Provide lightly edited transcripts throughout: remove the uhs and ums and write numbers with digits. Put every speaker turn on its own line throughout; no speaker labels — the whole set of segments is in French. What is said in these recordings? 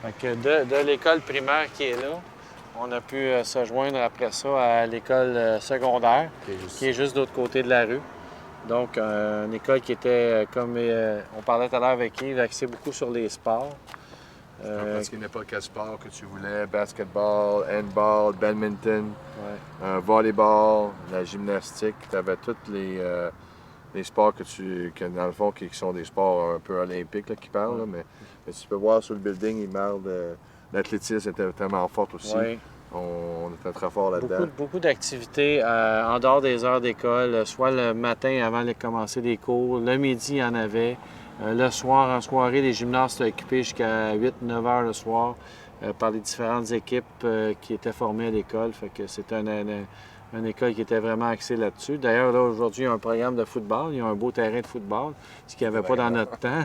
Fait que de l'école primaire qui est là, on a pu se joindre après ça à l'école secondaire, qui est juste de l'autre côté de la rue. Donc, une école qui était, comme on parlait tout à l'heure avec Yves, axée beaucoup sur les sports.
Tu peux pratiquer n'importe quel sport que tu voulais, basketball, handball, badminton, volleyball, la gymnastique. Tu avais tous les sports que dans le fond, qui sont des sports un peu olympiques là, qui parlent. Là, mais tu peux voir sur le building, il parle de l'athlétisme était tellement forte aussi.
Ouais.
On était très fort là-dedans.
Beaucoup d'activités en dehors des heures d'école, soit le matin avant de commencer les cours, le midi, il y en avait. Le soir, en soirée, les gymnases étaient occupés jusqu'à 8-9 heures le soir par les différentes équipes qui étaient formées à l'école. Fait que c'était une école qui était vraiment axée là-dessus. D'ailleurs, là, aujourd'hui, il y a un programme de football. Il y a un beau terrain de football, ce qu'il n'y avait pas dans notre temps.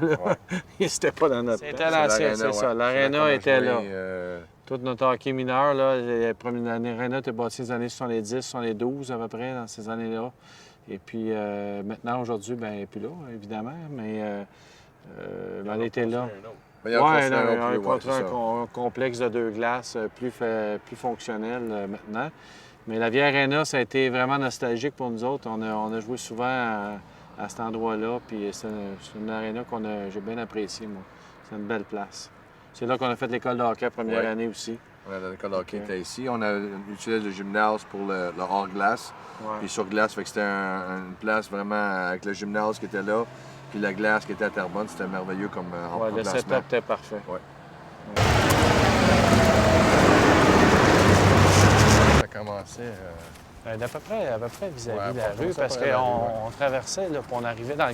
C'était pas dans notre temps. C'était l'ancien, c'est ça. L'aréna était là. Tout notre hockey mineur, l'aréna était bâtie dans les années 70, 72 à peu près, dans ces années-là. Et puis maintenant, aujourd'hui, bien, elle n'est plus là, évidemment, mais elle était là.
Il y a
un complexe de 2 glaces plus fonctionnel maintenant. Mais la vieille aréna, ça a été vraiment nostalgique pour nous autres. On a joué souvent à cet endroit-là, puis c'est une aréna j'ai bien appréciée, moi. C'est une belle place. C'est là qu'on a fait l'école de hockey la première année aussi.
L'école de hockey était ici. On a utilisé le gymnase pour le hors-glace. Puis sur glace, fait que c'était une place vraiment avec le gymnase qui était là, puis la glace qui était à Terrebonne. C'était merveilleux comme
le setup était parfait.
Ça commençait...
d'à peu près vis-à-vis de la rue, parce qu'on traversait, là, puis on arrivait dans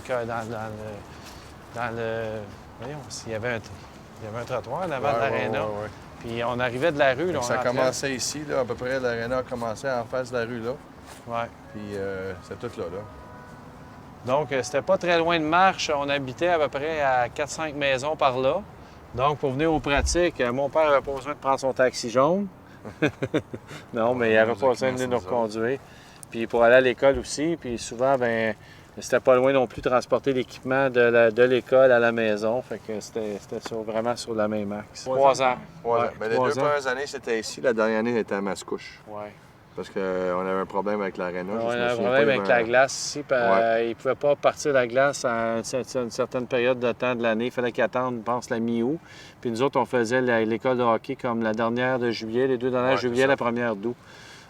le... Voyons, il y avait un trottoir en avant de l'aréna. Puis on arrivait de la rue. Là,
ça commençait ici, là, à peu près, l'aréna a commencé en face de la rue, là.
Oui.
Puis c'est tout là.
Donc, c'était pas très loin de marche. On habitait à peu près à 4-5 maisons par là. Donc, pour venir aux pratiques, mon père n'avait pas besoin de prendre son taxi jaune. Non, mais il n'avait pas besoin de venir nous reconduire. Puis pour aller à l'école aussi. Puis souvent, ben c'était pas loin non plus de transporter l'équipement de l'école à la maison. Fait que c'était vraiment sur la même axe. 3 ans.
Mais les 2 premières années, c'était ici. La dernière année, c'était à Mascouche.
Oui.
Parce qu'on avait un problème avec l'aréna.
On avait un problème avec la glace ici. Ils ne pouvaient pas partir la glace à une certaine période de temps de l'année. Il fallait qu'ils attendent, je pense, la mi-août. Puis nous autres, on faisait l'école de hockey comme la dernière de juillet, les 2 dernières juillet, la première d'août.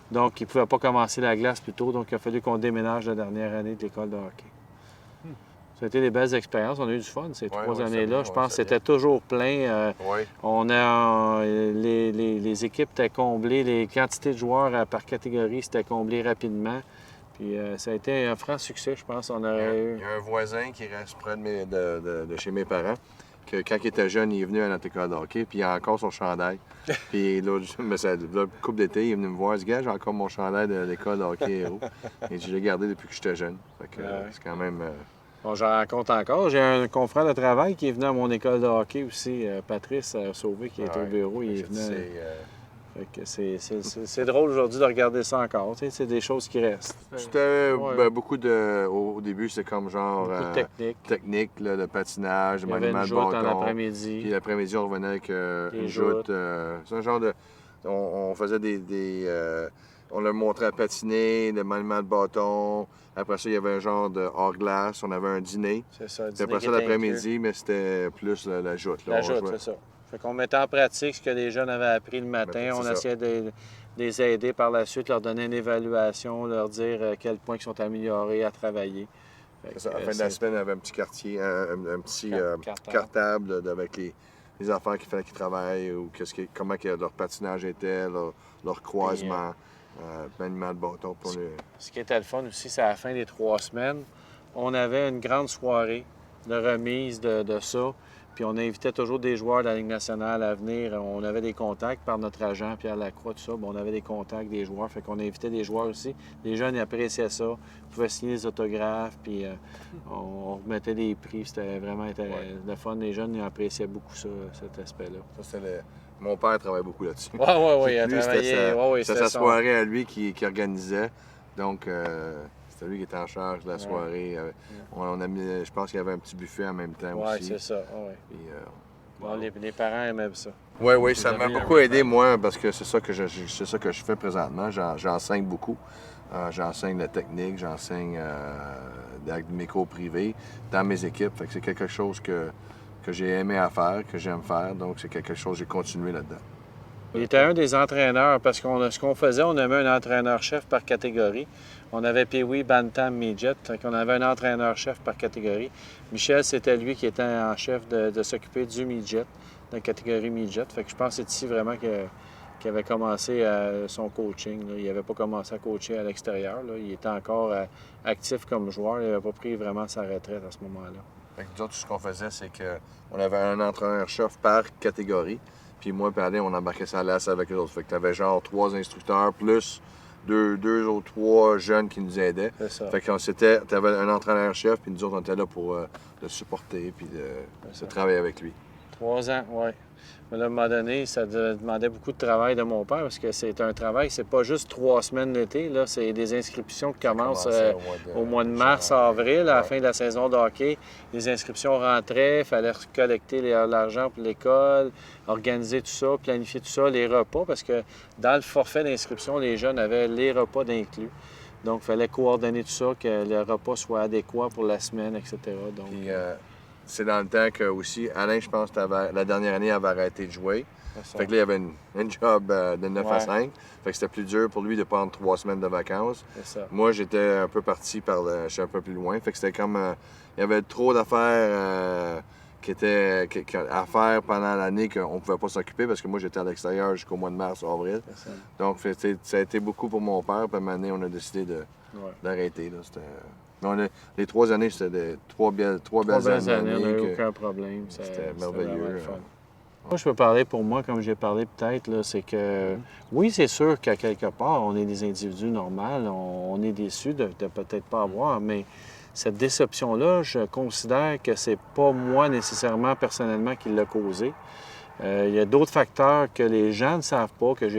Donc, ils ne pouvaient pas commencer la glace plus tôt. Donc, il a fallu qu'on déménage la dernière année de l'école de hockey. Ça a été des belles expériences. On a eu du fun ces 3 années-là. Je pense que c'était toujours plein. Les équipes étaient comblées. Les quantités de joueurs par catégorie, c'était comblé rapidement. Puis ça a été un franc succès, je pense.
Il y a un voisin qui reste près de chez mes parents, que quand il était jeune, il est venu à notre école de hockey, puis il a encore son chandail. Puis l'autre couple d'été, il est venu me voir, il dit, gars, j'ai encore mon chandail de l'école de hockey Héros. Et je l'ai gardé depuis que j'étais jeune. Fait que c'est quand même...
Bon, j'en rencontre encore. J'ai un confrère de travail qui est venu à mon école de hockey aussi, Patrice Sauvé, qui est au bureau. Il est venu. C'est drôle aujourd'hui de regarder ça encore. Tu sais, c'est des choses qui restent.
C'était beaucoup de... Au début, c'était comme genre...
Beaucoup de
technique, là, de patinage, de maniement de
bâton.
Puis
l'après-midi.
l'après-midi, on revenait avec une joute. C'est un genre de... On faisait on leur montrait à patiner, le maniement de bâton. Après ça, il y avait un genre de hors-glace. On avait un dîner.
C'est ça,
Puis après ça, l'après-midi, mais c'était plus la joute.
La joute, c'est ça. Fait qu'on mettait en pratique ce que les jeunes avaient appris le matin. On essayait de les aider par la suite, leur donner une évaluation, leur dire à quel point ils sont améliorés à travailler.
À la fin de la semaine, on avait un petit quartier, un petit cartable avec les affaires qu'il fallait qu'ils travaillent, ou comment leur patinage était, leur croisement. Maniement de bâton pour
Ce qui était le fun aussi, c'est à la fin des 3 semaines, on avait une grande soirée de remise de ça. Puis on invitait toujours des joueurs de la Ligue nationale à venir. On avait des contacts par notre agent, Pierre Lacroix, tout ça. Bon, on avait des contacts des joueurs, fait qu'on invitait des joueurs aussi. Les jeunes ils appréciaient ça. Ils pouvaient signer des autographes, puis on remettait des prix. C'était vraiment le fun. Les jeunes ils appréciaient beaucoup ça, cet aspect-là.
Ça, c'était Mon père travaillait beaucoup là-dessus.
Oui, il a travaillé.
C'était sa soirée à lui qui organisait. Donc, c'était lui qui était en charge de la soirée. On a mis, je pense qu'il y avait un petit buffet en même temps aussi.
Oui, c'est ça. Non, les parents aimaient ça.
Oui, oui, ça m'a beaucoup aidé, moi, parce que c'est ça que je fais présentement. J'enseigne beaucoup. J'enseigne la technique, j'enseigne mes cours privés dans mes équipes. Fait que c'est quelque chose que j'ai aimé à faire, que j'aime faire. Donc, c'est quelque chose que j'ai continué là-dedans.
Il était un des entraîneurs, parce que ce qu'on faisait, on avait un entraîneur-chef par catégorie. On avait Pee-Wee, Bantam, Midget. On avait un entraîneur-chef par catégorie. Michel, c'était lui qui était en chef de s'occuper du Midget, de la catégorie Midget. Fait que je pense que c'est ici vraiment qu'il avait commencé son coaching. Là. Il n'avait pas commencé à coacher à l'extérieur. Il était encore actif comme joueur. Il n'avait pas pris vraiment sa retraite à ce moment-là.
Fait que nous autres, tout ce qu'on faisait, c'est qu'on avait un entraîneur-chef par catégorie. Puis moi, puis Alain, on embarquait ça à l'as avec les autres. Fait que tu avais genre 3 instructeurs plus deux ou 3 jeunes qui nous aidaient.
C'est ça.
Fait que tu avais un entraîneur-chef, puis nous autres, on était là pour le supporter, puis de travailler avec lui.
3 ans, oui. Mais là, à un moment donné, ça demandait beaucoup de travail de mon père parce que c'est un travail, c'est pas juste 3 semaines l'été, là, c'est des inscriptions qui commencent au mois de mars, avril, à la fin de la saison de hockey. Les inscriptions rentraient, il fallait collecter l'argent pour l'école, organiser tout ça, planifier tout ça, les repas, parce que dans le forfait d'inscription, les jeunes avaient les repas d'inclus. Donc, il fallait coordonner tout ça, que le repas soit adéquat pour la semaine, etc. Donc,
puis, c'est dans le temps que aussi, Alain, je pense, la dernière année, avait arrêté de jouer. Fait que là, il avait une job de 9 à 5. Fait que c'était plus dur pour lui de prendre 3 semaines de vacances. Moi, j'étais un peu parti je suis un peu plus loin. Fait que c'était comme... il y avait trop d'affaires à faire pendant l'année qu'on ne pouvait pas s'occuper parce que moi, j'étais à l'extérieur jusqu'au mois de mars, avril. Donc, ça a été beaucoup pour mon père. Puis, à un moment donné, on a décidé d'arrêter. Les 3 années, c'était trois belles années.
On n'a eu aucun problème.
C'était merveilleux.
Moi, je peux parler pour moi, comme j'ai parlé peut-être, c'est que oui, c'est sûr qu'à quelque part, on est des individus normaux, on est déçus de peut-être pas avoir, mais cette déception-là, je considère que c'est pas moi nécessairement personnellement qui l'a causé. Il y a d'autres facteurs que les gens ne savent pas, que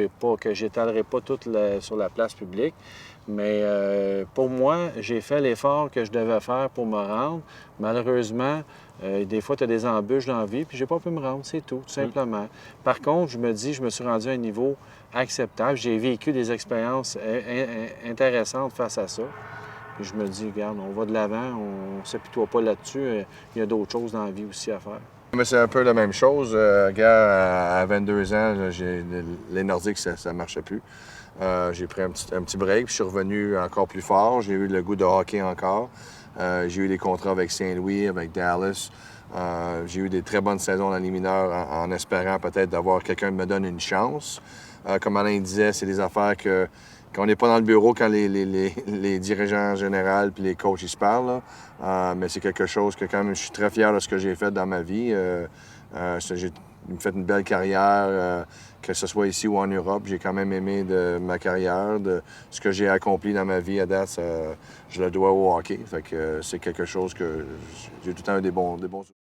j'étalerai pas toutes sur la place publique. Mais pour moi, j'ai fait l'effort que je devais faire pour me rendre. Malheureusement, des fois, tu as des embûches dans la vie, puis j'ai pas pu me rendre, c'est tout simplement. Par contre, je me dis, je me suis rendu à un niveau acceptable. J'ai vécu des expériences intéressantes face à ça. Puis je me dis, regarde, on va de l'avant, on ne s'apitoie pas là-dessus. Il y a d'autres choses dans la vie aussi à faire.
Mais c'est un peu la même chose. À 22 ans, les Nordiques, ça ne marchait plus. J'ai pris un petit break, puis je suis revenu encore plus fort. J'ai eu le goût de hockey encore. J'ai eu des contrats avec Saint-Louis, avec Dallas. J'ai eu des très bonnes saisons dans les mineurs en espérant peut-être d'avoir quelqu'un qui me donne une chance. Comme Alain disait, c'est des affaires qu'on n'est pas dans le bureau quand les dirigeants généraux et les coachs ils se parlent. Mais c'est quelque chose que quand même, je suis très fier de ce que j'ai fait dans ma vie. J'ai fait une belle carrière, que ce soit ici ou en Europe. J'ai quand même aimé de ma carrière, de ce que j'ai accompli dans ma vie à date. Je le dois au hockey. Fait que c'est quelque chose que j'ai tout le temps eu des bons